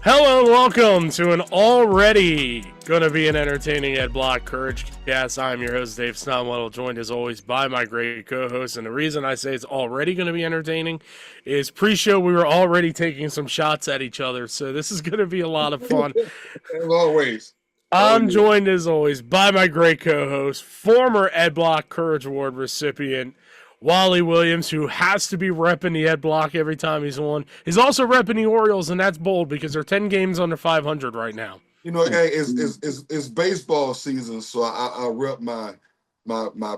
Hello and welcome to an already going to be an entertaining Ed Block CourageCast. I'm your host, Dave Steinwedel, joined as always by my great co-host. And the reason I say it's already going to be entertaining is pre-show we were already taking some shots at each other. So this is going to be a lot of fun. As always. I'm joined as always by my great co-host, former Ed Block Courage Award recipient, Wally Williams, who has to be repping the Ed Block every time he's on. He's also repping the Orioles, and that's bold because they're 10 games under 500 right now. You know, hey, it's baseball season, so I rep my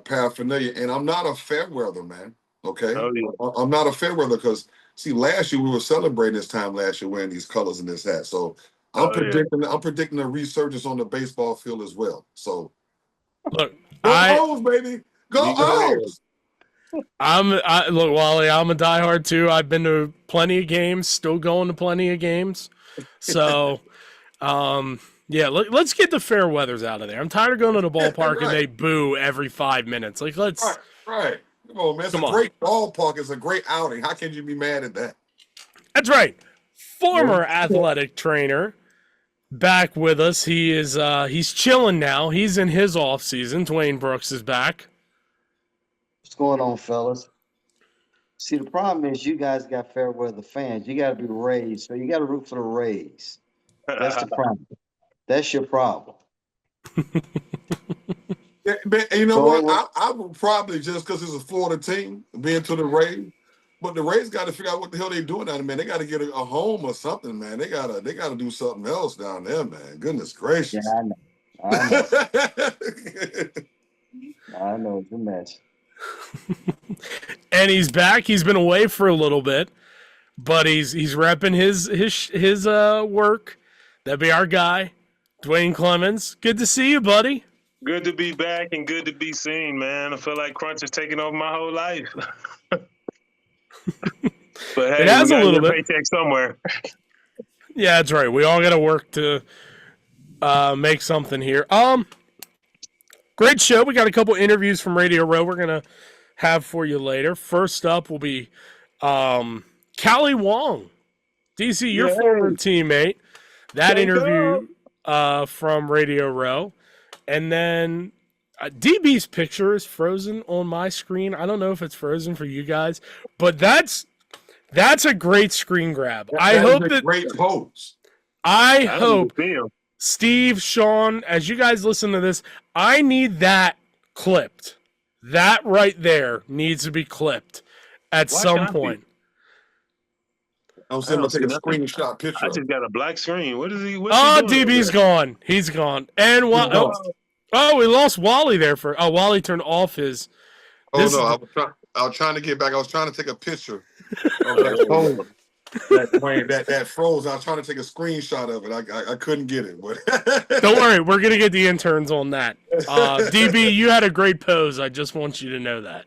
paraphernalia, and I'm not a fair weather man. Okay, I'm not a fair weather because see, last year we were celebrating this time last year wearing these colors in this hat. So I'm predicting a resurgence on the baseball field as well. So look, go O's, baby, go O's. Look, Wally, I'm a diehard too. I've been to plenty of games, still going to plenty of games. So, yeah, let's get the fair weathers out of there. I'm tired of going to the ballpark and they boo every 5 minutes. Like, let's right. Come on, man. It's a great ballpark. It's a great outing. How can you be mad at that? That's right. Former athletic trainer back with us. He is he's chilling now. He's in his off season. Duane Brooks is back. What's going on, fellas? See, the problem is you guys got fair weather fans. You got to be the Rays, so you got to root for the Rays. That's the problem. That's your problem. Yeah, but you know what? I would probably just because it's a Florida team being to the Rays, but the Rays got to figure out what the hell they're doing down there, man. They got to get a home or something, man. They gotta do something else down there, man. Goodness gracious. Yeah, I know. It's a mess. And he's back. He's been away for a little bit, but he's repping his work. That'd be our guy, Duane Clemons. Good to see you, buddy. Good to be back and good to be seen, man. I feel like Crunch is taking over my whole life. But hey, it has a little bit. Paycheck somewhere. Yeah, that's right. We all got to work to make something here. Great show. We got a couple interviews from Radio Row we're going to have for you later. First up will be Kailee Wong. DC, your former teammate. That interview from Radio Row. And then DB's picture is frozen on my screen. I don't know if it's frozen for you guys, but that's a great screen grab. I hope that great pose. I hope Steve, Sean, as you guys listen to this, I need that clipped. That right there needs to be clipped at some point. I'm saying I'm taking a screenshot picture. I just got a black screen. What is he? DB's gone. He's gone. And we lost Wally there for. Oh, Wally turned off his. I was trying to get back. I was trying to take a picture of that phone. That froze. I was trying to take a screenshot of it. I couldn't get it. But don't worry, we're gonna get the interns on that. DB, you had a great pose. I just want you to know that.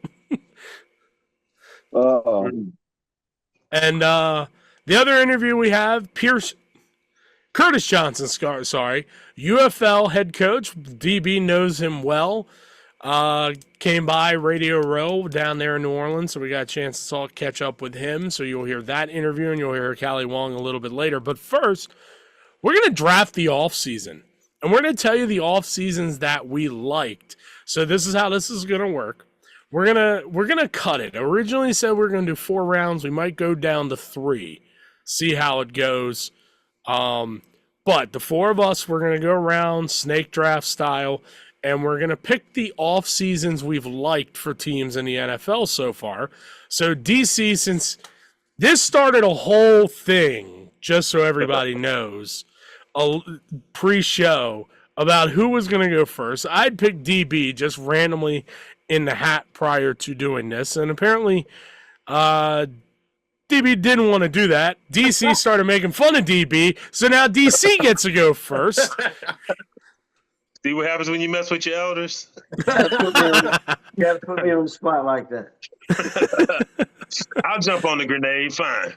And the other interview we have, Curtis Johnson, UFL head coach. DB knows him well. Came by Radio Row down there in New Orleans, so we got a chance to catch up with him. So you'll hear that interview, and you'll hear Kailee Wong a little bit later. But first, we're going to draft the offseason, and we're going to tell you the off seasons that we liked. So this is how this is going to work. We're gonna cut it. Originally said we were gonna do 4 rounds. We might go down to 3, see how it goes. But the 4 of us, we're gonna go around snake draft style, and we're gonna pick the off seasons we've liked for teams in the NFL so far. So DC, since this started a whole thing, just so everybody knows, a pre-show about who was gonna go first. I'd pick DB just randomly in the hat prior to doing this, and apparently DB didn't want to do that. DC started making fun of DB, so now DC gets to go first. See what happens when you mess with your elders? You gotta put me on the spot like that. I'll jump on the grenade, fine.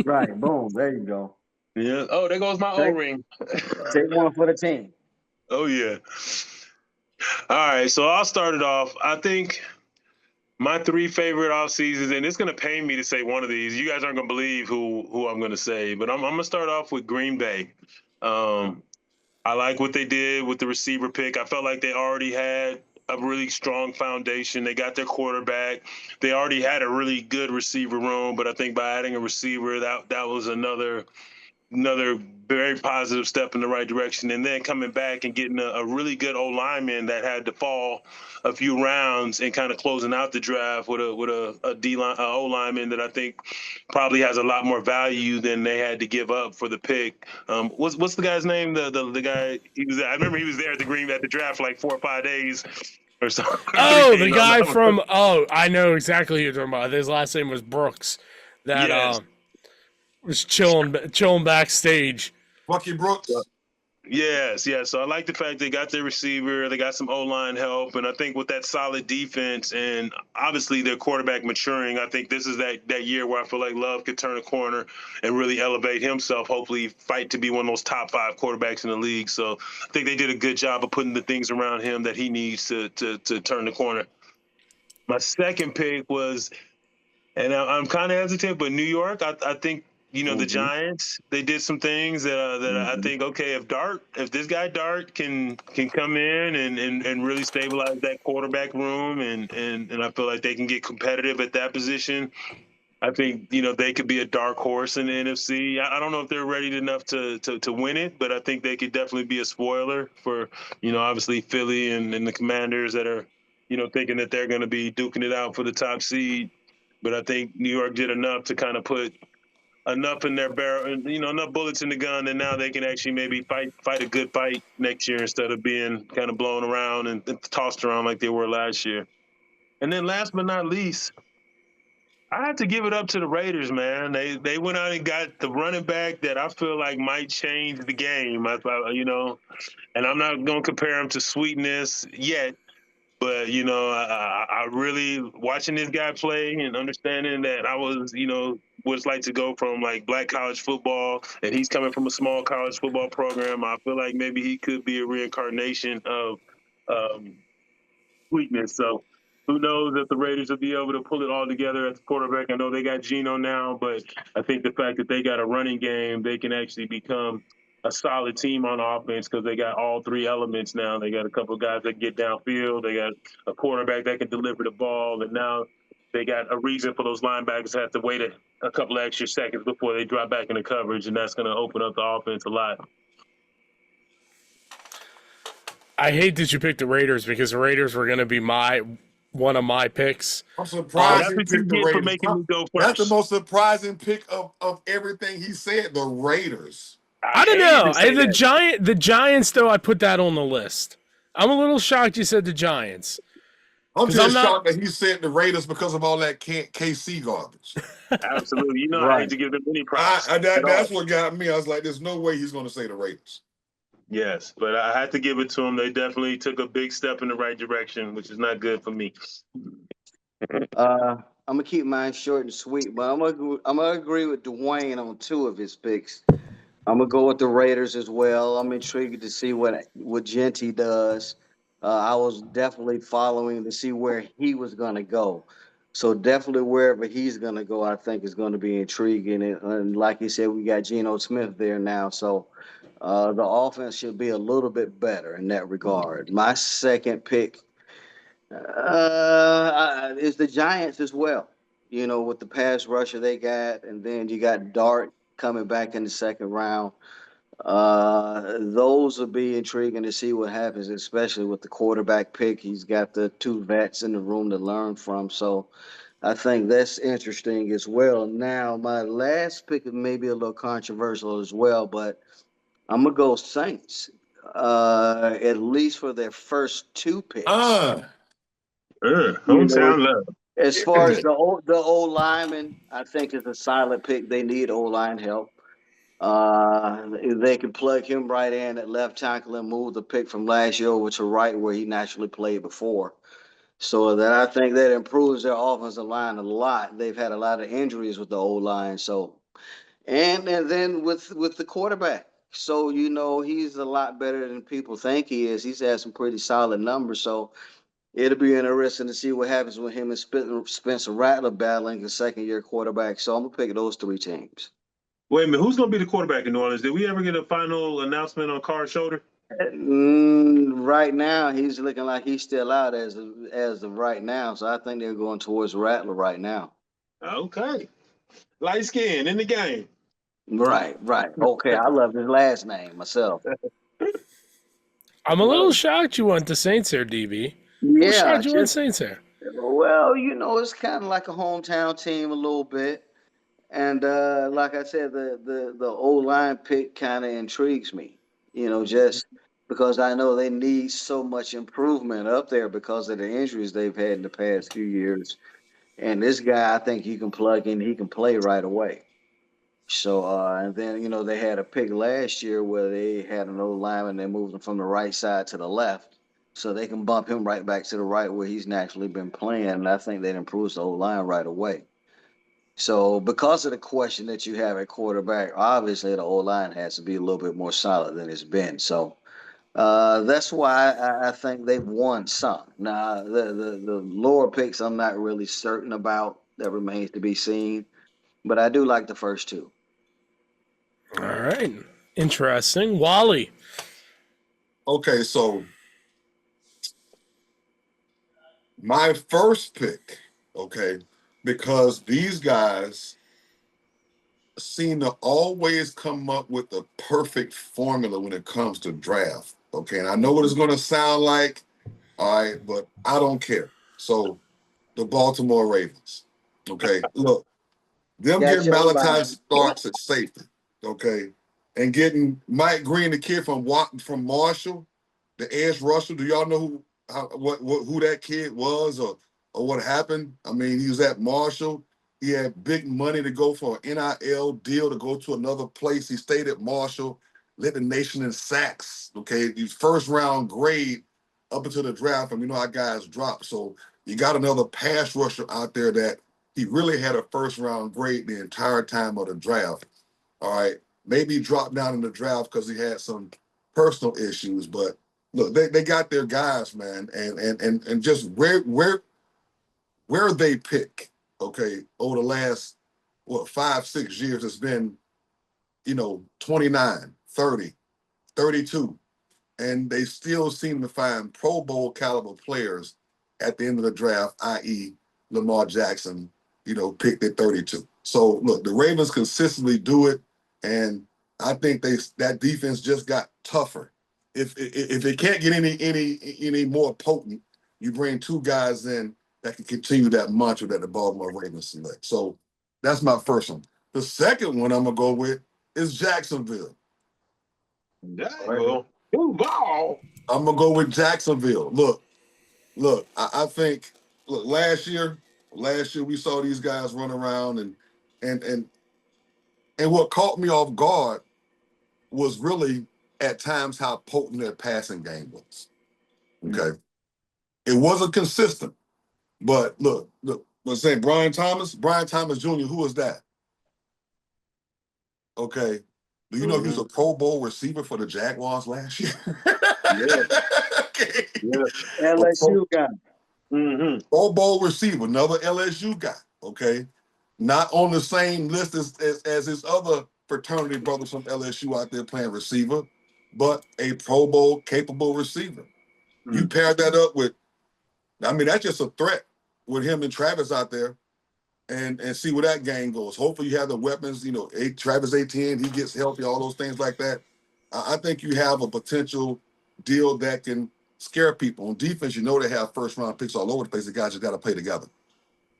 Right, boom, there you go. Yeah. Oh, there goes my O-ring. Take one for the team. Oh, yeah. All right, so I'll start it off. I think My 3 favorite off seasons, and it's going to pain me to say one of these. You guys aren't going to believe who I'm going to say, but I'm going to start off with Green Bay. I like what they did with the receiver pick. I felt like they already had a really strong foundation. They got their quarterback. They already had a really good receiver room, but I think by adding a receiver, that was another very positive step in the right direction. And then coming back and getting a really good O-Lineman that had to fall a few rounds and kind of closing out the draft with a D-line, O-Lineman that I think probably has a lot more value than they had to give up for the pick. What's the guy's name? The guy I remember he was there at the draft for like 4 or 5 days or so. Oh, the guy from I know exactly who you're talking about. His last name was Brooks. That Yes. Was chilling backstage. Bucky Brooks. Yes. So I like the fact they got their receiver, they got some O-line help, and I think with that solid defense and obviously their quarterback maturing, I think this is that year where I feel like Love could turn a corner and really elevate himself, hopefully fight to be one of those top 5 quarterbacks in the league. So I think they did a good job of putting the things around him that he needs to turn the corner. My second pick was, and I'm kind of hesitant, but New York, I think, the Giants, they did some things that I think, okay, if this guy Dart can come in and really stabilize that quarterback room and I feel like they can get competitive at that position, I think, they could be a dark horse in the NFC. I don't know if they're ready enough to win it, but I think they could definitely be a spoiler for, obviously Philly and the Commanders that are, thinking that they're going to be duking it out for the top seed. But I think New York did enough to kind of put enough in their barrel, enough bullets in the gun, and now they can actually maybe fight a good fight next year instead of being kind of blown around and tossed around like they were last year. And then last but not least, I had to give it up to the Raiders, man. They went out and got the running back that I feel like might change the game. And I'm not going to compare him to Sweetness yet, but, I really, watching this guy play and understanding that I was, what it's like to go from, like, black college football, and he's coming from a small college football program, I feel like maybe he could be a reincarnation of Sweetness. So who knows if the Raiders will be able to pull it all together at the quarterback. I know they got Geno now, but I think the fact that they got a running game, they can actually become a solid team on offense because they got all 3 elements now. They got a couple of guys that get downfield. They got a quarterback that can deliver the ball. And now they got a reason for those linebackers to have to wait a couple of extra seconds before they drop back into coverage. And that's going to open up the offense a lot. I hate that you picked the Raiders because the Raiders were going to be one of my picks. I'm surprised that's you what you picked the get for Raiders. making me go first. That's the most surprising pick of everything he said. The Raiders. I don't know. The Giants, though, I put that on the list. I'm a little shocked you said the Giants. I'm just shocked that he said the Raiders because of all that KC garbage. Absolutely. I hate to give them any props. That's what got me. I was like, there's no way he's going to say the Raiders. Yes, but I had to give it to them. They definitely took a big step in the right direction, which is not good for me. I'm gonna keep mine short and sweet, but I'm gonna agree with Duane on 2 of his picks. I'm gonna go with the Raiders as well. I'm intrigued to see what Genty does. I was definitely following to see where he was gonna go. So definitely wherever he's gonna go, I think is going to be intriguing. And like you said, we got Geno Smith there now, so the offense should be a little bit better in that regard. My second pick is the Giants as well. With the pass rusher they got, and then you got Dart coming back in the second round. Those will be intriguing to see what happens, especially with the quarterback pick. He's got the 2 vets in the room to learn from. So I think that's interesting as well. Now, my last pick is maybe a little controversial as well, but I'm going to go Saints, at least for their first 2 picks. Hometown love. As far as the O-Lineman, I think is a silent pick. They need O-line help. They can plug him right in at left tackle and move the pick from last year over to right where he naturally played before. So that I think that improves their offensive line a lot. They've had a lot of injuries with the O-line. So, and then with the quarterback. So, he's a lot better than people think he is. He's had some pretty solid numbers. So it'll be interesting to see what happens with him and Spencer Rattler battling the second-year quarterback. So I'm gonna pick those three teams. Wait a minute, who's going to be the quarterback in New Orleans? Did we ever get a final announcement on Carr's shoulder? Right now, he's looking like he's still out as of right now. So I think they're going towards Rattler right now. Okay. Light skin in the game. Right. Okay, I love his last name myself. I'm a little shocked you went the Saints here, DB. Yeah, Shocked you went Saints here. well, it's kind of like a hometown team a little bit. And like I said, the O-line pick kind of intrigues me, just because I know they need so much improvement up there because of the injuries they've had in the past few years. And this guy, I think you can plug in, he can play right away. So, and then, they had a pick last year where they had an O-lineman, they moved him from the right side to the left. So they can bump him right back to the right where he's naturally been playing. And I think that improves the O-line right away. So, because of the question that you have at quarterback, obviously the O-line has to be a little bit more solid than it's been. So, that's why I think they've won some. Now, the lower picks, I'm not really certain about. That remains to be seen. But I do like the first two. All right. Interesting. Wally. Okay, so my first pick, okay, because these guys seem to always come up with the perfect formula when it comes to draft. Okay, and I know what it's going to sound like, all right, but I don't care. So the Baltimore Ravens, okay, look, them getting Malachi Starks at safety, okay, and getting Mike Green, the kid from Marshall, the edge rusher. Do y'all know who that kid was or what happened? I mean, he was at Marshall. He had big money to go for an NIL deal to go to another place. He stayed at Marshall, led the nation in sacks. Okay, his first round grade up until the draft. And you know how guys drop. So you got another pass rusher out there that he really had a first round grade the entire time of the draft. All right, maybe he dropped down in the draft because he had some personal issues, but look, they got their guys, man, and just where they pick, okay, over the last 5-6 years, it's been 29, 30, 32, and they still seem to find Pro Bowl caliber players at the end of the draft, i.e. Lamar Jackson, picked at 32. So look, the Ravens consistently do it, and I think that defense just got tougher. If it can't get any more potent, you bring two guys in that can continue that mantra that the Baltimore Ravens select. So that's my first one. The second one I'm gonna go with is Jacksonville. Wow. I'm gonna go with Jacksonville. Look, I think last year we saw these guys run around and what caught me off guard was really at times how potent their passing game was. Okay. It wasn't consistent. But look, let's say Brian Thomas Jr., who was that? Okay. Do you know he was a Pro Bowl receiver for the Jaguars last year? Yeah. Okay. Yeah. LSU guy. Pro Bowl receiver, another LSU guy. Okay. Not on the same list as his other fraternity brothers from LSU out there playing receiver, but a Pro Bowl capable receiver. You pair that up with, I mean, that's just a threat with him and Travis out there and see where that game goes. Hopefully you have the weapons, Travis Etienne, he gets healthy, all those things like that. I think you have a potential deal that can scare people. On defense, they have first-round picks all over the place. The guys just got to play together.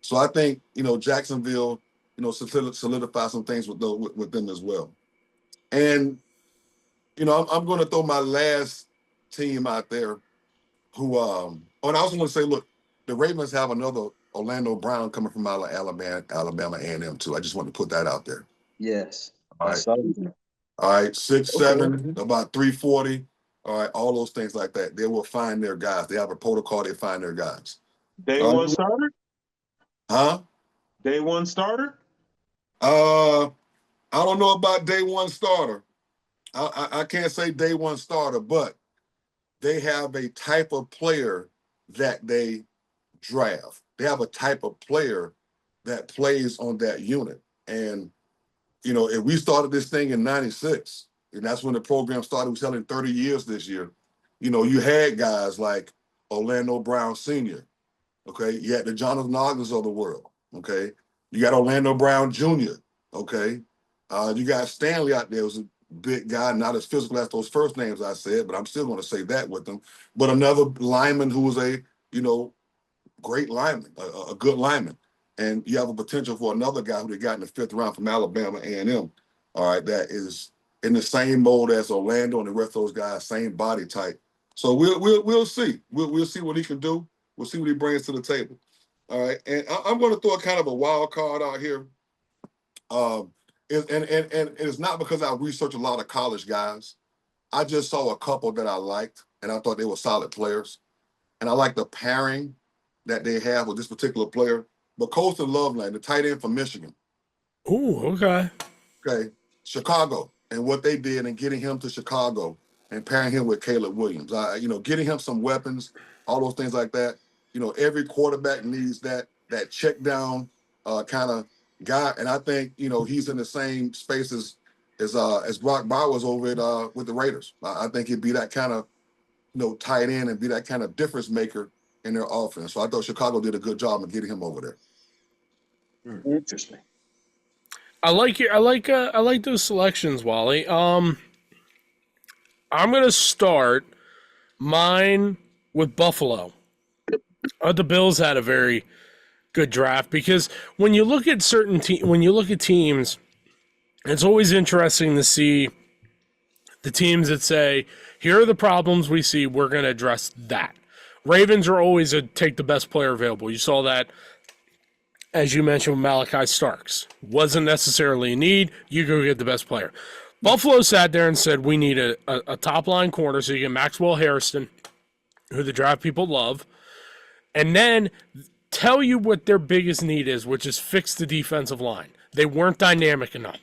So I think, Jacksonville, solidify some things with them as well. And, I'm going to throw my last team out there who, and I also want to say, look, the Ravens have another Orlando Brown coming from Alabama A&M too. I just want to put that out there. Yes. All right. All right. 6'7", about 340. All right. All those things like that. They will find their guys. They have a protocol. They find their guys. Day one starter? Huh? Day one starter? I don't know about day one starter. I can't say day one starter, but they have a type of player that they draft. They have a type of player that plays on that unit. And, if we started this thing in 96, and that's when the program started, we selling 30 years this year, you had guys like Orlando Brown Sr., okay? You had the Jonathan Ogdens of the world, okay? You got Orlando Brown Jr., okay? You got Stanley out there, was a big guy, not as physical as those first names I said, but I'm still going to say that with them. But another lineman who was a, great lineman, a good lineman. And you have a potential for another guy who they got in the 5th round from Alabama A&M, all right, that is in the same mold as Orlando and the rest of those guys, same body type. So we'll see. We'll see what he can do. We'll see what he brings to the table. All right, and I'm going to throw a kind of a wild card out here. And it's not because I researched a lot of college guys. I just saw a couple that I liked, and I thought they were solid players. And I like the pairing that they have with this particular player. But Colston Loveland, the tight end from Michigan. Ooh, okay. Okay, Chicago, and what they did in getting him to Chicago and pairing him with Caleb Williams. Getting him some weapons, all those things like that. Every quarterback needs that check down kind of guy, and I think he's in the same space as Brock Bowers over at with the Raiders. I think he'd be that kind of tight end and be that kind of difference maker in their offense. So I thought Chicago did a good job of getting him over there. Interesting. I like those selections, Wally. I'm gonna start mine with Buffalo. The Bills had a very good draft because when you look at teams, it's always interesting to see the teams that say, here are the problems we see, we're going to address that. Ravens are always a take the best player available. You saw that, as you mentioned, with Malachi Starks. Wasn't necessarily a need. You go get the best player. Buffalo sat there and said, we need a top-line corner, so you get Maxwell Harrison, who the draft people love, and then tell you what their biggest need is, which is fix the defensive line. They weren't dynamic enough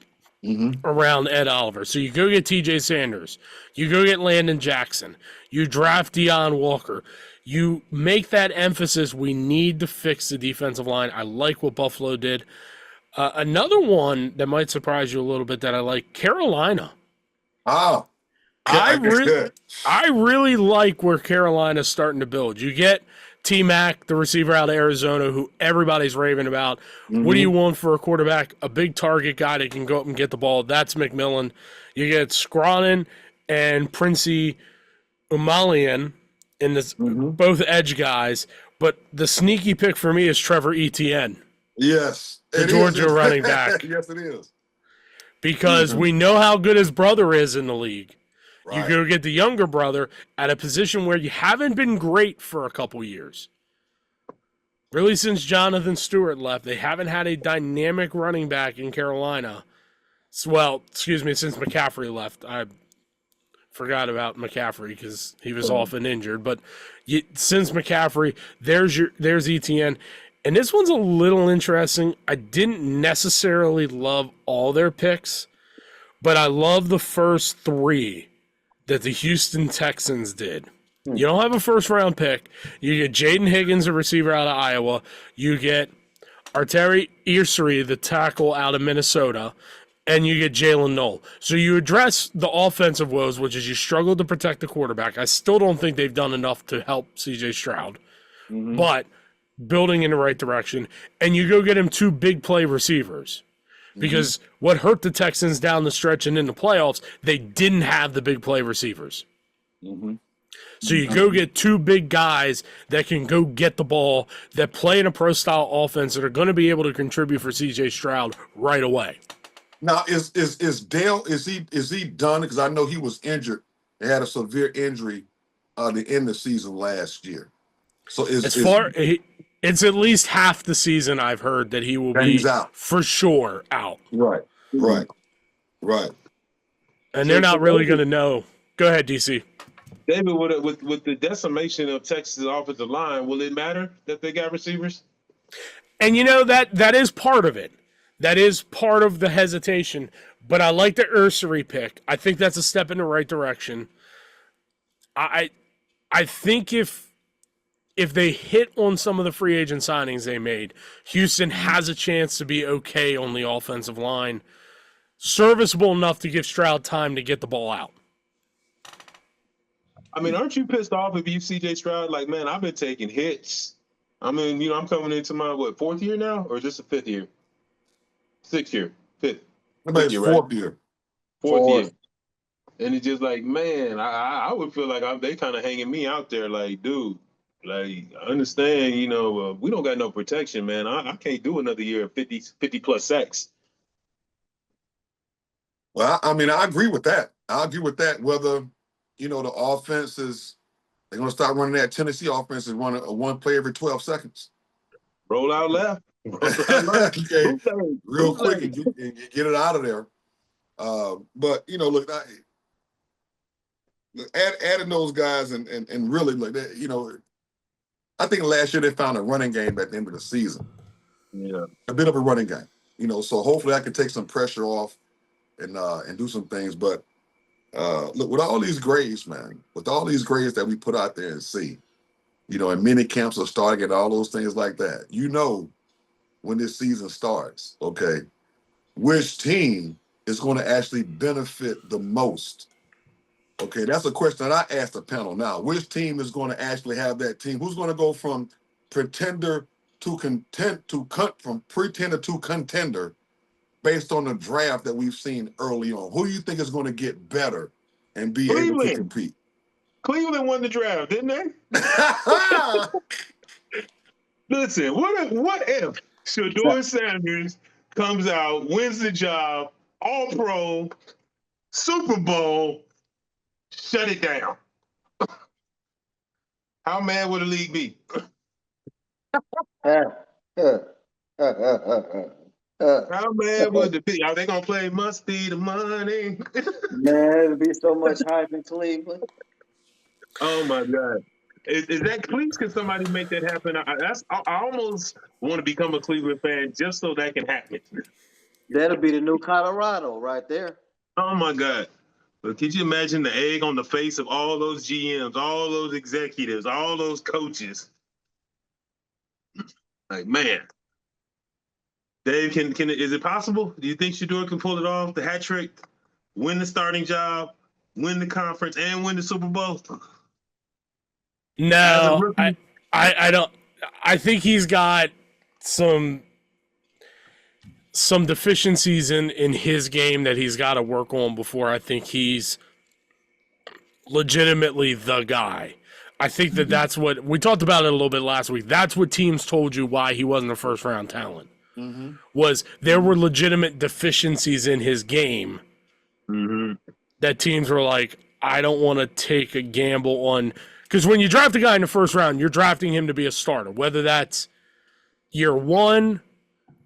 around Ed Oliver. So you go get TJ Sanders. You go get Landon Jackson. You draft Deion Walker. You make that emphasis, we need to fix the defensive line. I like what Buffalo did. Another one that might surprise you a little bit that I like, Carolina. Oh, I really like where Carolina's starting to build. You get T-Mac, the receiver out of Arizona, who everybody's raving about. What do you want for a quarterback? A big target guy that can go up and get the ball. That's McMillan. You get Scronin and Princey Umalian in this, both edge guys. But the sneaky pick for me is Trevor Etienne. Yes. The Georgia running back. Yes, it is. Because we know how good his brother is in the league. Right. You go get the younger brother at a position where you haven't been great for a couple years. Really, since Jonathan Stewart left, they haven't had a dynamic running back in Carolina. Well, since McCaffrey left. I forgot about McCaffrey because he was often injured. But since McCaffrey, there's Etienne. And this one's a little interesting. I didn't necessarily love all their picks, but I love the first three that the Houston Texans did. You don't have a first-round pick. You get Jaden Higgins, a receiver out of Iowa. You get Arteri Irsary, the tackle out of Minnesota. And you get Jalen Knoll. So you address the offensive woes, which is you struggle to protect the quarterback. I still don't think they've done enough to help C.J. Stroud. But building in the right direction. And you go get him two big play receivers. Because what hurt the Texans down the stretch and in the playoffs, they didn't have the big play receivers. So you go get two big guys that can go get the ball, that play in a pro-style offense, that are going to be able to contribute for C.J. Stroud right away. Now, is Dale, is he done? Because I know he was injured. He had a severe injury the end of the season last year. So it's at least half the season I've heard that he will be out. For sure out. Right. And they're not really going to know. Go ahead, DC. David, with the decimation of Texas' offensive line, will it matter that they got receivers? And that is part of it. That is part of the hesitation. But I like the Ursary pick. I think that's a step in the right direction. I think if if they hit on some of the free agent signings they made, Houston has a chance to be okay on the offensive line. Serviceable enough to give Stroud time to get the ball out. I mean, aren't you pissed off if you CJ Stroud? Like, man, I've been taking hits. I mean, I'm coming into my, fourth year now? Or just a fifth year? Sixth year? Fifth year, right? Fourth year. Fourth year. And it's just like, man, I would feel like they kind of hanging me out there. Like, dude, like, I understand, we don't got no protection, man. I can't do another year of 50 plus sacks. Well, I mean, I agree with that. Whether, the offense is, they're going to start running that Tennessee offense and run a one play every 12 seconds. Roll out left. Okay. Real quick and get it out of there. But, look, adding those guys and really, like that, I think last year they found a running game at the end of the season. Yeah. A bit of a running game, so hopefully I can take some pressure off and do some things. But look, with all these grades, man, with all these grades that we put out there and see, and mini camps are starting and all those things like that, when this season starts, okay, which team is going to actually benefit the most? Okay, that's a question that I asked the panel now. Which team is going to actually have that team? Who's going to go from pretender to from pretender to contender based on the draft that we've seen early on? Who do you think is going to get better and be able to compete? Cleveland won the draft, didn't they? Listen, what if Shedeur Sanders comes out, wins the job, All-Pro, Super Bowl, shut it down? How mad would the league be? How mad would it be? Are they gonna play "Must Be the Money"? Man, it'd be so much hype in Cleveland. Oh my God! Is that, please? Can somebody make that happen? I almost want to become a Cleveland fan just so that can happen. That'll be the new Colorado right there. Oh my God! But could you imagine the egg on the face of all those GMs, all those executives, all those coaches? Like, man, Dave, is it possible? Do you think Shedeur can pull it off? The hat trick, win the starting job, win the conference, and win the Super Bowl? No, I don't. I think he's got some deficiencies in his game that he's got to work on before I think he's legitimately the guy. I think that's what we talked about it a little bit last week. That's what teams told you why he wasn't a first round talent. Was there were legitimate deficiencies in his game that teams were like, I don't want to take a gamble on, because when you draft a guy in the first round, you're drafting him to be a starter, whether that's year 1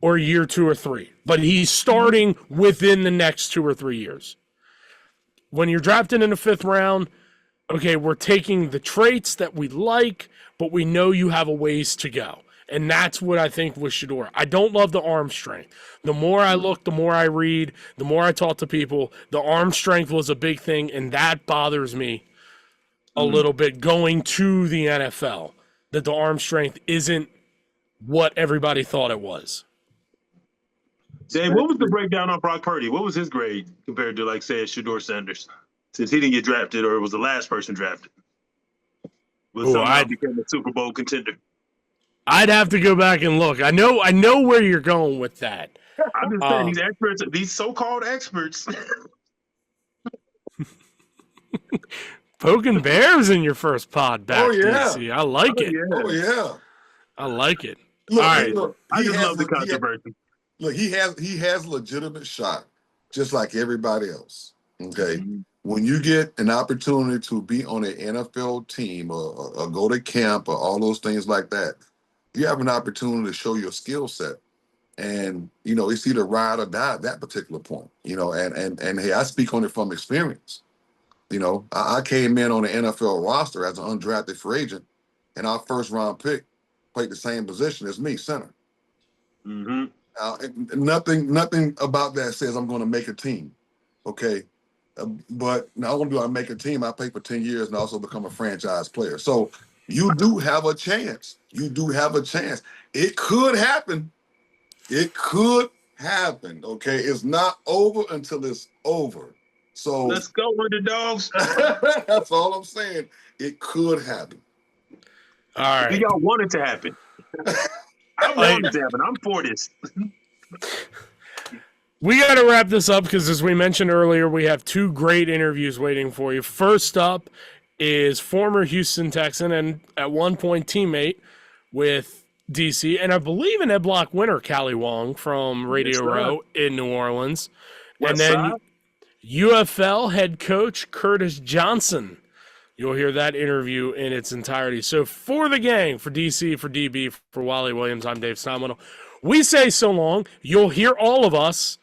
or year 2 or 3. But he's starting within the next 2 or 3 years. When you're drafted in the 5th round, okay, we're taking the traits that we like, but we know you have a ways to go. And that's what I think with Shedeur. I don't love the arm strength. The more I look, the more I read, the more I talk to people, the arm strength was a big thing, and that bothers me a little bit going to the NFL, that the arm strength isn't what everybody thought it was. Dave, what was the breakdown on Brock Purdy? What was his grade compared to, like, say, Shedeur Sanders, since he didn't get drafted or was the last person drafted? Became a Super Bowl contender. I'd have to go back and look. I know where you're going with that. I'm just saying, these experts, these so-called experts. Poking bears in your first pod back. DC. I like it. Yeah. Oh yeah, I like it. Look, all right. Look, I just love the controversy. He has legitimate shot, just like everybody else. Okay, when you get an opportunity to be on an NFL team or go to camp or all those things like that, you have an opportunity to show your skill set. And, it's either ride or die at that particular point, and hey, I speak on it from experience. I came in on the NFL roster as an undrafted free agent, and our first round pick played the same position as me, center. Nothing about that says I'm going to make a team. Okay. But not only do I make a team, I play for 10 years and also become a franchise player. So you do have a chance. You do have a chance. It could happen. It could happen. Okay, it's not over until it's over. So Let's go, underdogs. that's all I'm saying. It could happen. All right. Y'all want it to happen. I want it to happen. I'm for this. We got to wrap this up because, as we mentioned earlier, we have 2 great interviews waiting for you. First up is former Houston Texan and at one point teammate with DC, and I believe an Ed Block winner, Kailee Wong from Radio Row in New Orleans. And then UFL head coach Curtis Johnson. You'll hear that interview in its entirety. So for the gang, for DC, for DB, for Wally Williams, I'm Dave Steinwedel. We say so long. You'll hear all of us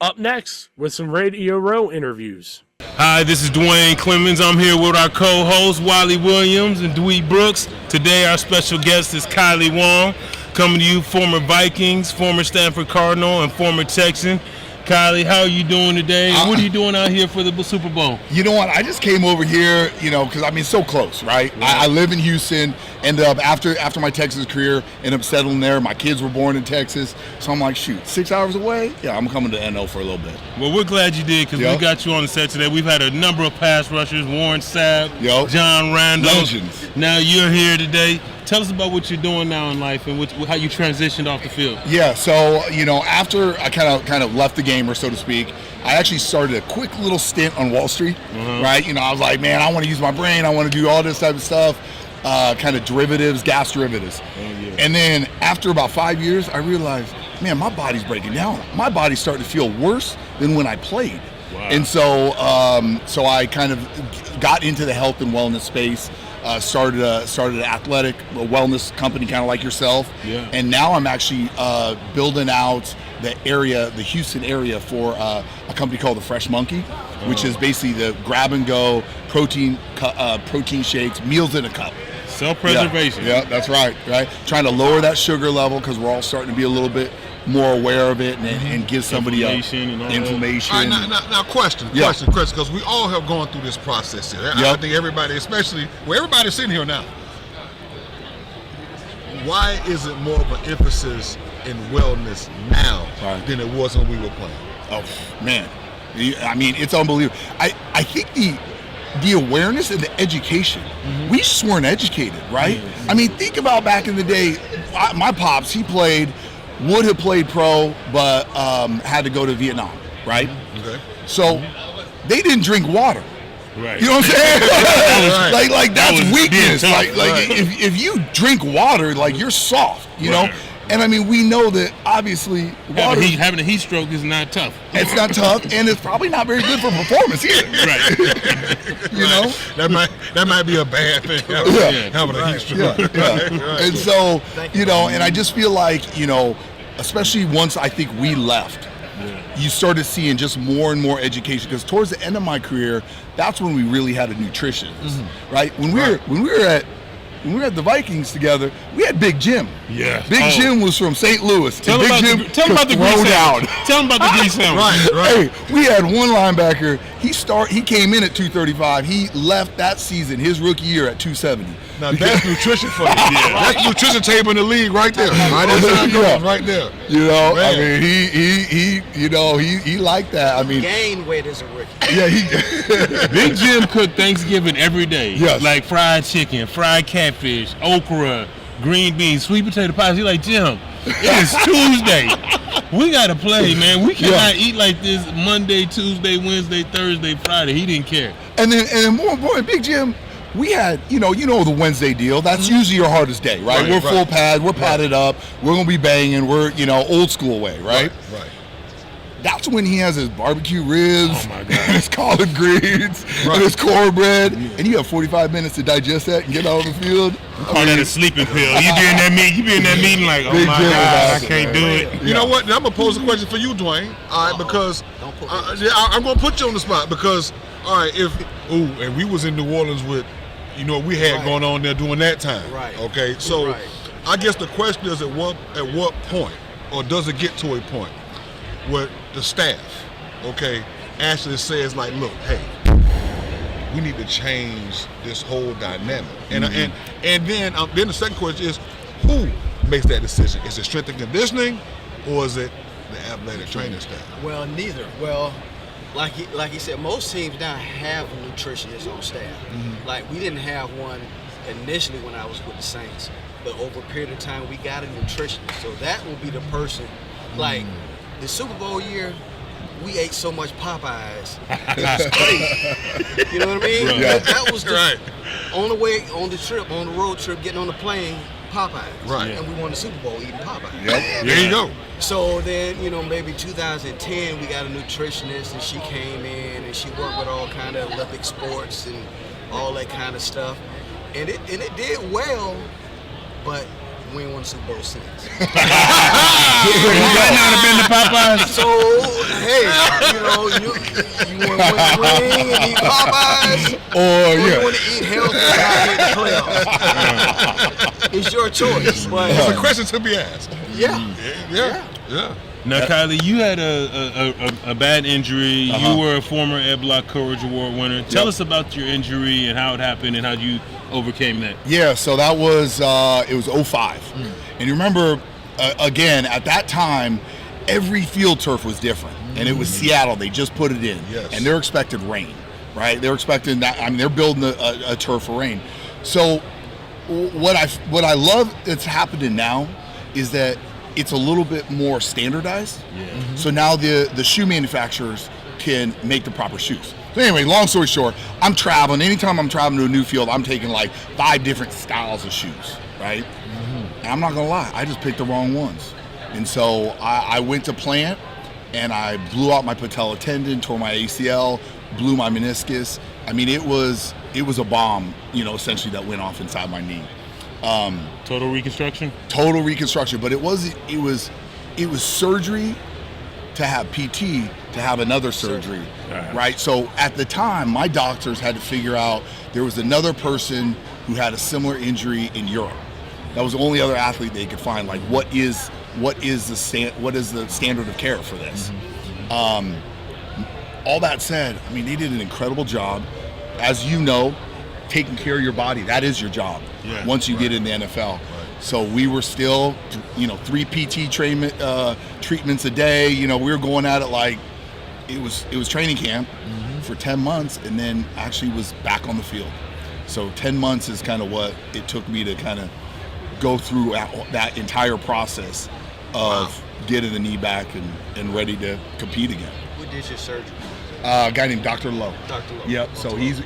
up next with some Radio Row interviews. Hi, this is Duane Clemons. I'm here with our co-hosts, Wally Williams and Dwee Brooks. Today, our special guest is Kailee Wong, coming to you, former Vikings, former Stanford Cardinal, and former Texan. Kailee, how are you doing today? What are you doing out here for the Super Bowl? You know what? I just came over here, because it's so close, right? I live in Houston. Ended up after my Texas career, ended up settling there. My kids were born in Texas, so I'm like, shoot, 6 hours away? Yeah, I'm coming to NL for a little bit. Well, we're glad you did because we got you on the set today. We've had a number of pass rushers: Warren Sapp, John Randall. Legends. Now you're here today. Tell us about what you're doing now in life and how you transitioned off the field. Yeah, so after I kind of left the game, or so to speak, I actually started a quick little stint on Wall Street, right? I was like, man, I want to use my brain. I want to do all this type of stuff, kind of derivatives, gas derivatives. And then after about 5 years, I realized, man, my body's breaking down. My body's starting to feel worse than when I played. Wow. And so I kind of got into the health and wellness space. Started an athletic wellness company, kind of like yourself, and now I'm actually building out the Houston area for a company called the Fresh Monkey, which is basically the grab and go protein shakes, meals in a cup. Self-preservation. Yeah, that's right. Trying to lower that sugar level because we're all starting to be a little bit more aware of it and give somebody inflammation. All right, now question, because we all have gone through this process here. I think everybody, especially everybody's sitting here now. Why is it more of an emphasis in wellness now than it was when we were playing? Oh man, I mean, it's unbelievable. I think the awareness and the education. We just weren't educated, right? I mean, think about back in the day. My pops, he would have played pro, but had to go to Vietnam, right? Okay. So they didn't drink water. Right. You know what I'm saying? like that's weakness. Like if you drink water, like you're soft, you know? And I mean, we know that obviously water, having a heat stroke is not tough. It's not tough, and it's probably not very good for performance either. Right. You know? That might be a bad thing. Having a heat stroke. And so, and I just feel like, especially once I think we left, you started seeing just more and more education, because towards the end of my career, that's when we really had a nutritionist, right? When we were at the Vikings together, we had Big Jim. Yeah. Big Jim was from St. Louis. Tell him about the grease sandwich. Tell him about the grease sandwich. Right. Hey, we had one linebacker. He came in at 235. He left that season, his rookie year, at 270. Now that's nutrition for you. That's nutrition table in the league right there. Right there. I mean, he liked that. I mean, gained weight as a rookie. Yeah, Big Jim cooked Thanksgiving every day. Yes. Like fried chicken, fried catfish, okra, green beans, sweet potato pies. He's like, Jim, it is Tuesday. We gotta play, man. We cannot eat like this Monday, Tuesday, Wednesday, Thursday, Friday. He didn't care. And then more important, Big Jim, we had, the Wednesday deal. That's usually your hardest day, right? We're full pad, we're padded up, we're gonna be banging, we're, old school way, right? Right. That's when he has his barbecue ribs, and his collard greens, and his cornbread, and you have 45 minutes to digest that and get out on the field. Call that a sleeping pill. You be in that meeting like, oh my God, I can't do it. You know what? Now I'm gonna pose a question for you, Duane. All right, because I'm gonna put you on the spot because, all right, and we was in New Orleans with, we had going on there during that time. Right. Okay, so I guess the question is at what point, or does it get to a point where the staff, actually says like, look, hey, we need to change this whole dynamic. And then the second question is, who makes that decision? Is it strength and conditioning, or is it the athletic training staff? Well, neither. Well, like he said, most teams now have a nutritionist on staff. Like, we didn't have one initially when I was with the Saints, but over a period of time, we got a nutritionist. So that will be the person. Like, the Super Bowl year, we ate so much Popeyes. It was crazy. You know what I mean? Yeah. That was just on the way, on the road trip, getting on the plane, Popeyes. Right. And we won the Super Bowl eating Popeyes. Yep. There you go. So then, maybe 2010, we got a nutritionist, and she came in, and she worked with all kind of Olympic sports and all that kind of stuff. And it did well, but we ain't won the Super Bowl since. You might not have been the Popeyes. So, hey, you want to win the ring and eat Popeyes, or you want to eat healthy and not get the playoffs? It's your choice. But, It's a question to be asked. Yeah. Now, Kailee, you had a bad injury. You were a former Ed Block Courage Award winner. Tell us about your injury and how it happened and how you overcame that. Yeah, so that was it was 05. And you remember, again, at that time, every field turf was different. And it was Seattle. They just put it in. Yes. And they're expecting rain, right? They're expecting that. I mean, they're building a turf for rain. So what I love that's happening now is that it's a little bit more standardized. So now the shoe manufacturers can make the proper shoes. So anyway, long story short, I'm traveling. Anytime I'm traveling to a new field, I'm taking like 5 different styles of shoes, right? And I'm not gonna lie, I just picked the wrong ones. And so I went to plant and I blew out my patella tendon, tore my ACL, blew my meniscus. I mean, it was a bomb, essentially that went off inside my knee. Total reconstruction? Total reconstruction, but it was surgery to have PT to have another surgery, right? So at the time, my doctors had to figure out there was another person who had a similar injury in Europe. That was the only other athlete they could find. Like, what is the standard of care for this? All that said, I mean, they did an incredible job. As you know, taking care of your body, that is your job once you get in the NFL. So we were still, 3 PT treatments a day. We were going at it like it was training camp for 10 months, and then actually was back on the field. So 10 months is kind of what it took me to kind of go through that entire process of getting the knee back and ready to compete again. Who did your surgery? A guy named Dr. Lowe. Dr. Lowe. Yep. So he's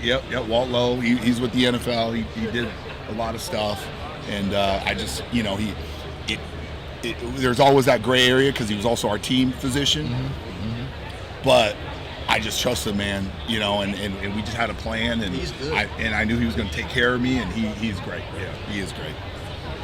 Walt Lowe. He's with the NFL. He did a lot of stuff, and I just there's always that gray area because he was also our team physician. But I just trust him, man. And we just had a plan, and he's good. I knew he was going to take care of me, and he's great. Yeah, he is great.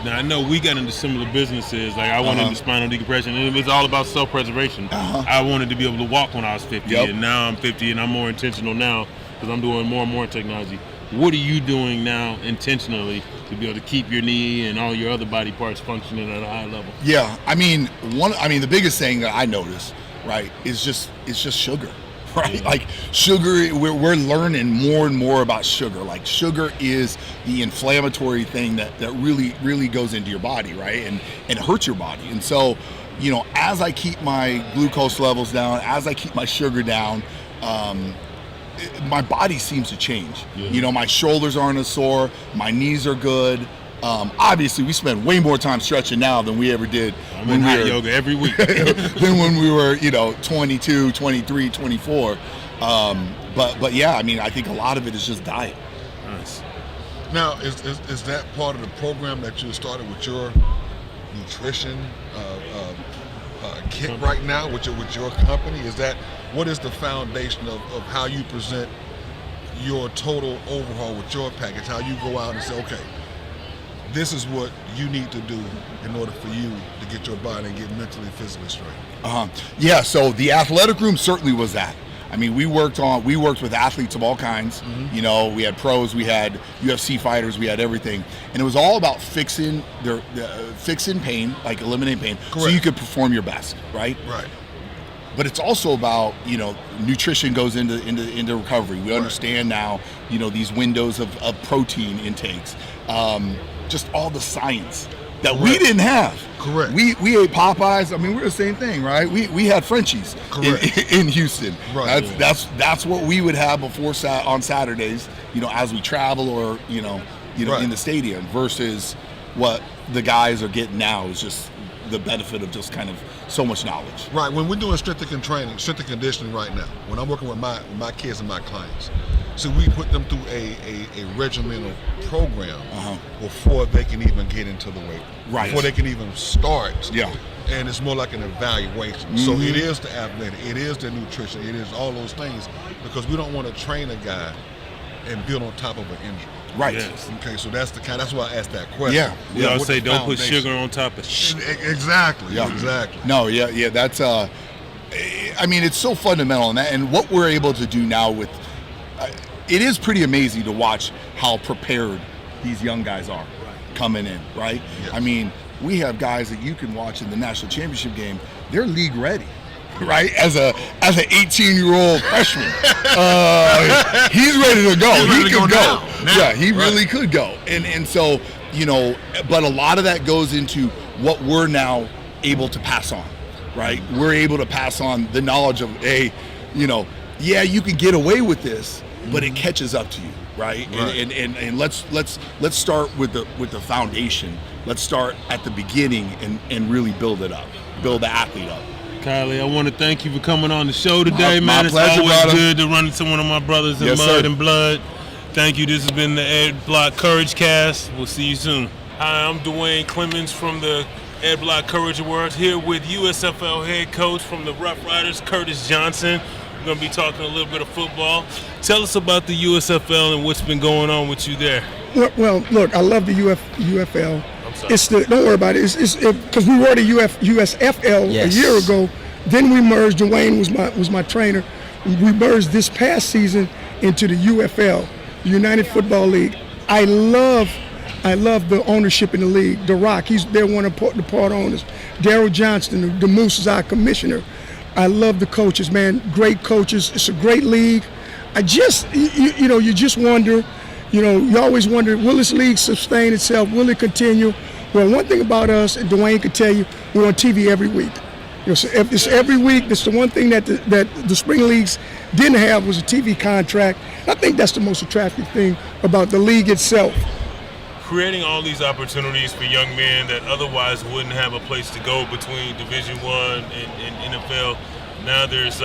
Now, I know we got into similar businesses. Like, I went into spinal decompression, and it's all about self-preservation. I wanted to be able to walk when I was 50, and now I'm 50, and I'm more intentional now because I'm doing more and more technology. What are you doing now intentionally to be able to keep your knee and all your other body parts functioning at a high level? Yeah, the biggest thing that I noticed, right, is just sugar. Right, like sugar, we're learning more and more about sugar. Like, sugar is the inflammatory thing that really, really goes into your body, right, and hurts your body. And so, as I keep my glucose levels down, as I keep my sugar down, my body seems to change. My shoulders aren't as sore, my knees are good. Obviously, we spend way more time stretching now than we ever did when we were yoga every week. than when we were, 22, 23, 24. But yeah, I mean, I think a lot of it is just diet. Nice. Now, is that part of the program that you started with your nutrition kit right now with your company? What is the foundation of how you present your total overhaul with your package? How you go out and say, okay, this is what you need to do in order for you to get your body and get mentally, physically straight. Yeah, so the athletic room certainly was that. I mean, we worked with athletes of all kinds. We had pros, we had UFC fighters, we had everything, and it was all about fixing pain, like eliminating pain, so you could perform your best, right? Right. but it's also about, nutrition goes into recovery. We understand now, these windows of protein intakes, just all the science that we didn't have. Correct. We ate Popeyes. I mean, we're the same thing, right? We had Frenchies in Houston. Right. That's what we would have before on Saturdays, as we travel or in the stadium, versus what the guys are getting now is just the benefit of just kind of so much knowledge. Right. When we're doing strength and conditioning right now, when I'm working with my kids and my clients, so we put them through a regimental program before they can even get into the weight room, before they can even start. Yeah. And it's more like an evaluation. Mm-hmm. So it is the athletic, it is the nutrition, it is all those things, because we don't want to train a guy and build on top of an injury. Right. Yes. Okay, so that's why I asked that question. Yeah. We all say don't put sugar on top of shit. Exactly. Yeah. Exactly. No, yeah, that's it's so fundamental in that, and what we're able to do now with it is pretty amazing to watch how prepared these young guys are coming in, right? Yes. I mean, we have guys that you can watch in the national championship game, they're league ready. Right, as an 18-year-old freshman, he's ready to go. He could go. Yeah, he really could go. And so, but a lot of that goes into what we're now able to pass on. Right, we're able to pass on the knowledge of, hey, you can get away with this, but it catches up to you. Right? And let's start with the foundation. Let's start at the beginning and really build it up, build the athlete up. Kailee, I want to thank you for coming on the show today, man. It's pleasure, always brother. good to run into one of my brothers in mud and blood. Thank you. This has been the Ed Block CourageCast. We'll see you soon. Hi, I'm Duane Clemons from the Ed Block Courage Awards, here with USFL head coach from the Rough Riders, Curtis Johnson. We're going to be talking a little bit of football. Tell us about the USFL and what's been going on with you there. Well, look, I love the UFL. I'm sorry. Don't worry about it. It's because we were the USFL a year ago. Then we merged. Duane was my trainer. We merged this past season into the UFL, the United Football League. I love the ownership in the league. The Rock, they're one of the part owners. Daryl Johnston, the Moose, is our commissioner. I love the coaches, man. Great coaches. It's a great league. I just, you just wonder. You always wonder, will this league sustain itself? Will it continue? Well, one thing about us, and Duane could tell you, we're on TV every week. So if it's every week, that's the one thing that the spring leagues didn't have was a TV contract. I think that's the most attractive thing about the league itself. Creating all these opportunities for young men that otherwise wouldn't have a place to go between Division I and NFL. Now there's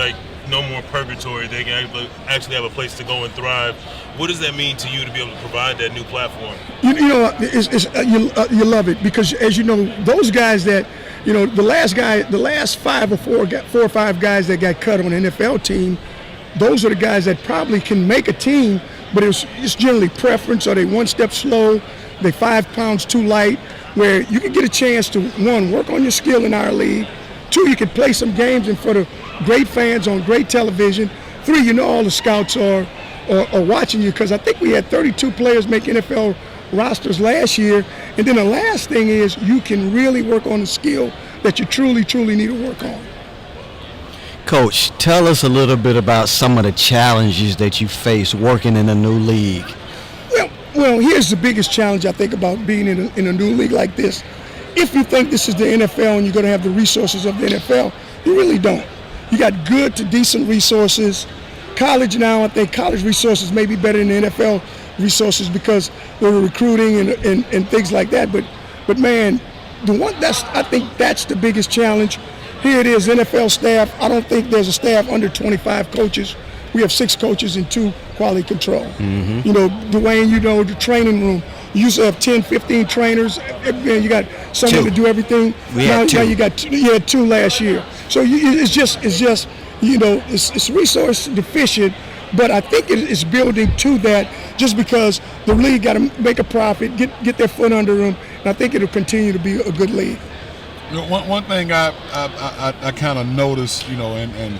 no more purgatory. They can actually have a place to go and thrive. What does that mean to you to be able to provide that new platform? You love it, because as you know, those guys that, the last 4 or 5 guys that got cut on an NFL team, those are the guys that probably can make a team, but it's generally preference, or they one step slow, they 5 pounds too light, where you can get a chance to, 1, work on your skill in our league, 2, you can play some games in front of great fans on great television, 3, all the scouts are watching you, because I think we had 32 players make NFL rosters last year. And then the last thing is you can really work on the skill that you truly need to work on. Coach, tell us a little bit about some of the challenges that you face working in a new league. Well, here's the biggest challenge I think about being in a new league like this. If you think this is the NFL and you're going to have the resources of the NFL, you really don't. You got good to decent resources. College now, I think college resources may be better than the NFL resources because they're recruiting and things like that. But man, I think that's the biggest challenge. Here it is, NFL staff. I don't think there's a staff under 25 coaches. We have 6 coaches and 2 quality control. Mm-hmm. Duane, the training room. You used to have 10, 15 trainers. You got someone to do everything. Now you got 2 last year. So it's just it's resource deficient, but I think it's building to that just because the league got to make a profit, get their foot under them, and I think it'll continue to be a good league. One thing I kind of noticed, and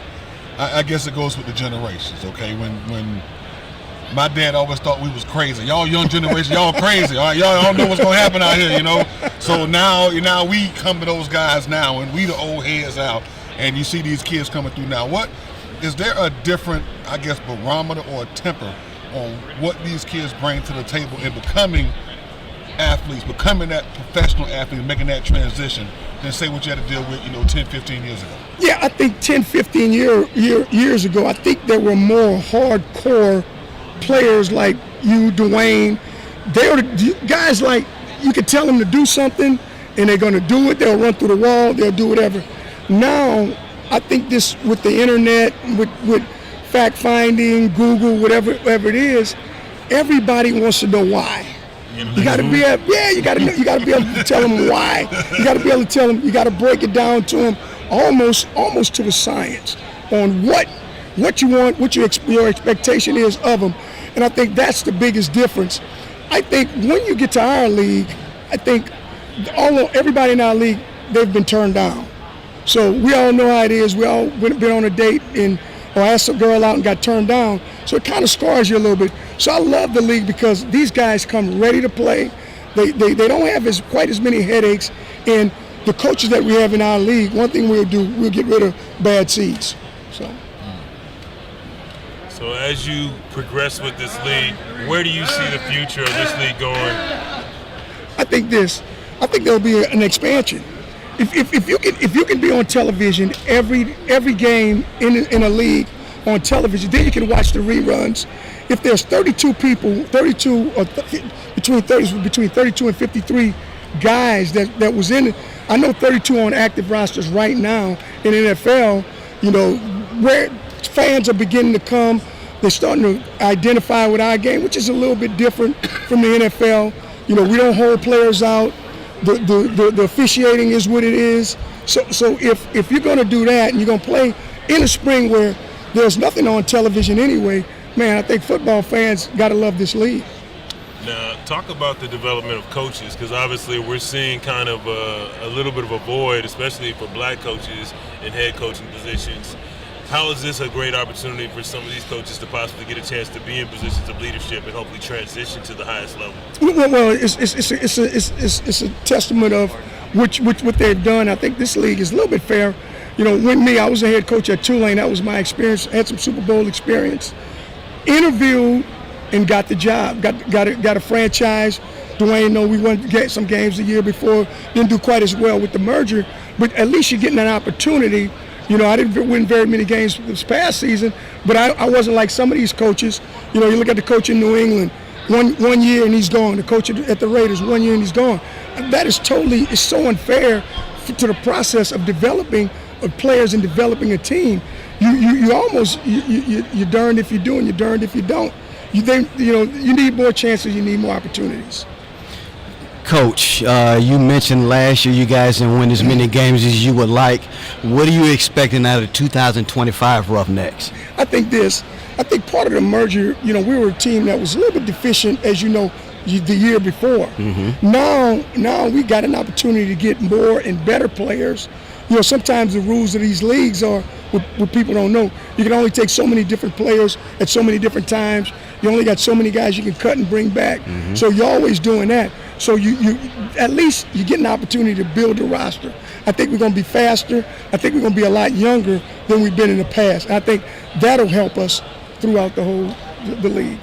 I guess it goes with the generations, okay? When my dad always thought we was crazy. Y'all young generation, y'all crazy. All right? Y'all don't know what's gonna happen out here, So now we come to those guys now, and we the old heads out. and you see these kids coming through now. What is there a different, I guess, barometer or temper on what these kids bring to the table in becoming athletes, becoming that professional athlete, making that transition, than say what you had to deal with, 10, 15 years ago? Yeah, I think 10, 15 years ago, I think there were more hardcore players like you, Duane. They were the guys like you could tell them to do something and they're going to do it. They'll run through the wall. They'll do whatever. Now, I think this with the internet, with fact finding, Google, whatever it is, everybody wants to know why. You got to be you got to be able to tell them why. You got to be able to tell them. You got to break it down to them almost to the science on what you want, what your expectation is of them. And I think that's the biggest difference. I think when you get to our league, I think everybody in our league, they've been turned down. So we all know how it is. We all been on a date or asked a girl out and got turned down. So it kind of scars you a little bit. So I love the league because these guys come ready to play. They don't have quite as many headaches. And the coaches that we have in our league, one thing we'll get rid of bad seeds. So as you progress with this league, where do you see the future of this league going? I think there'll be an expansion. If you can be on television every game in a league on television, then you can watch the reruns. If there's 32 people, between 32 and 53 guys that was in it, I know 32 on active rosters right now in the NFL. Where fans are beginning to come, they're starting to identify with our game, which is a little bit different from the NFL. We don't hold players out. The officiating is what it is. So if you're going to do that and you're going to play in the spring where there's nothing on television anyway, man, I think football fans got to love this league. Now, talk about the development of coaches, because obviously we're seeing kind of a little bit of a void, especially for black coaches in head coaching positions. How is this a great opportunity for some of these coaches to possibly get a chance to be in positions of leadership and hopefully transition to the highest level? Well, it's a testament of what they've done. I think this league is a little bit fair. When I was a head coach at Tulane. That was my experience. I had some Super Bowl experience. Interviewed and got the job. Got a franchise. Duane, we won some games the year before. Didn't do quite as well with the merger, but at least you're getting an opportunity. I didn't win very many games this past season, but I wasn't like some of these coaches. You look at the coach in New England, one year and he's gone. The coach at the Raiders, 1 year and he's gone. That is it's so unfair to the process of developing players and developing a team. You're darned if you do and you're darned if you don't. You need more chances, you need more opportunities. Coach, you mentioned last year you guys didn't win as many games as you would like. What are you expecting out of 2025 Roughnecks? I think part of the merger, we were a team that was a little bit deficient, as you know, the year before. Mm-hmm. Now we got an opportunity to get more and better players. Sometimes the rules of these leagues are what people don't know. You can only take so many different players at so many different times. You only got so many guys you can cut and bring back. Mm-hmm. So you're always doing that. So you at least you get an opportunity to build a roster. I think we're going to be faster. I think we're going to be a lot younger than we've been in the past. And I think that'll help us throughout the league.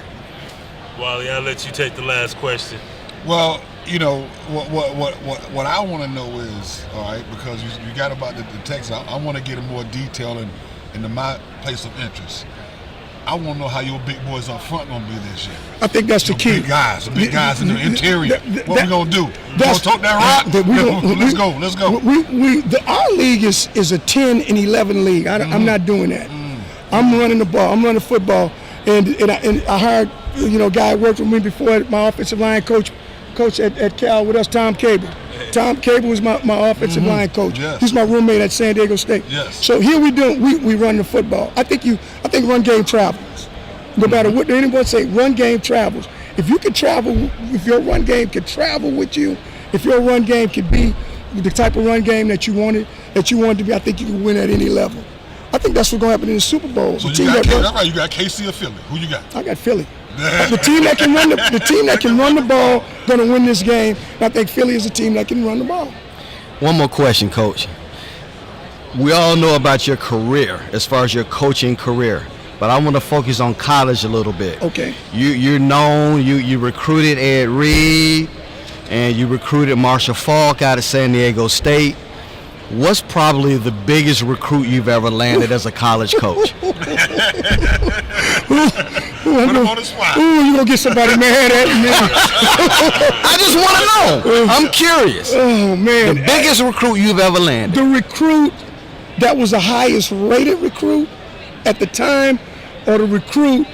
Wally, I'll let you take the last question. Well, what I want to know is, all right, because you got about the Texans, I want to get a more detail into my place of interest. I want to know how your big boys up front going to be this year. I think that's the key. Big guys in the interior. What we going to do? We going to talk that rock? Let's go. Our league is a 10 and 11 league. I'm not doing that. I'm running the ball. I'm running the football. And I hired, a guy who worked with me before, my offensive line coach at Cal with us, Tom Cable. Tom Cable was my offensive line coach. Yes. He's my roommate at San Diego State. Yes. So here we run the football. I think run game travels. No matter what anyone say, run game travels. If you can travel, if your run game can travel with you, if your run game can be the type of run game that you wanted to be, I think you can win at any level. I think that's what's going to happen in the Super Bowl. So you got KC or Philly? Who you got? I got Philly. The team that can run the ball going to win this game. And I think Philly is a team that can run the ball. One more question, Coach. we all know about your career as far as your coaching career, but I want to focus on college a little bit. Okay. You're known. You recruited Ed Reed, and you recruited Marshall Faulk out of San Diego State. What's probably the biggest recruit you've ever landed as a college coach? Put him on the spot. Ooh, you gonna get somebody mad at me? I just want to know. I'm curious. Oh man, The biggest recruit you've ever landed. the recruit that was the highest rated recruit at the time, or the recruit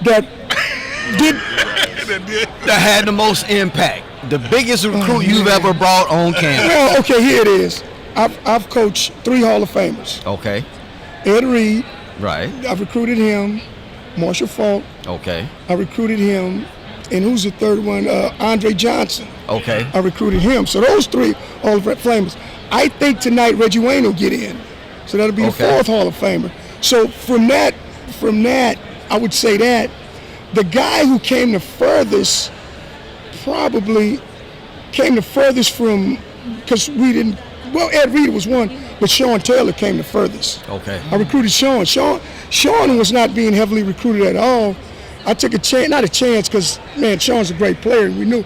that did That had the most impact. The biggest recruit you've ever brought on campus. well, okay, here it is. I've coached 3 Hall of Famers. Okay. Ed Reed, Right. I've recruited him. Marshall Faulk, Okay. I recruited him. And who's the third one? Andre Johnson. Okay. I recruited him. So those 3 Hall of Famers. I think tonight Reggie Wayne will get in. So that'll be the 4th Hall of Famer. So from that, I would say that the guy who came the furthest probably came the furthest from, because we didn't, well, Ed Reed was one, but Sean Taylor came the furthest. Okay. I recruited Sean. Sean was not being heavily recruited at all. I took a chance, not a chance, because man, Sean's a great player. And no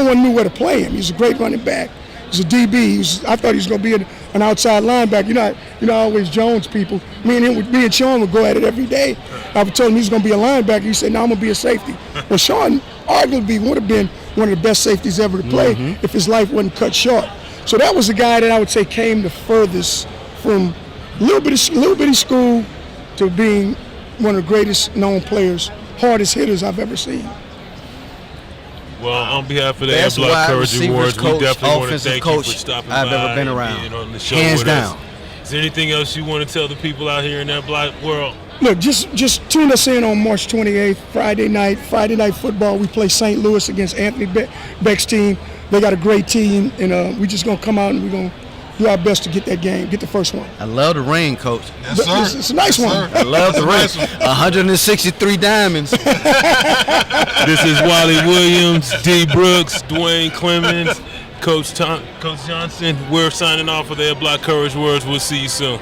one knew where to play him. He's a great running back. He's a DB. I thought he was going to be an outside linebacker. You know, always Jones people. Me and Sean would go at it every day. I would tell him he's going to be a linebacker. He said, "No, I'm going to be a safety." Well, Sean arguably would have been one of the best safeties ever to play if his life wasn't cut short. So that was the guy that I would say came the furthest from little bitty school to being one of the greatest known players, hardest hitters I've ever seen. Well, on behalf of the Best Black wide Courage receivers Awards, we coach, definitely want to offensive thank you coach for stopping I've by ever been and around. being on the show Hands with down. us. Is there anything else you want to tell the people out here in that black world? Look, just tune us in on March 28th, Friday night football. We play St. Louis against Anthony Beck's team. They got a great team, and we're just going to come out and we're going to do our best to get that game, get the first one. I love the ring, Coach. Yes, sir. It's a nice one. Sir. I love the ring. Nice one. 163 diamonds. This is Wally Williams, D. Brooks, Duane Clemons, Coach Johnson. We're signing off for the Black Courage Awards. We'll see you soon.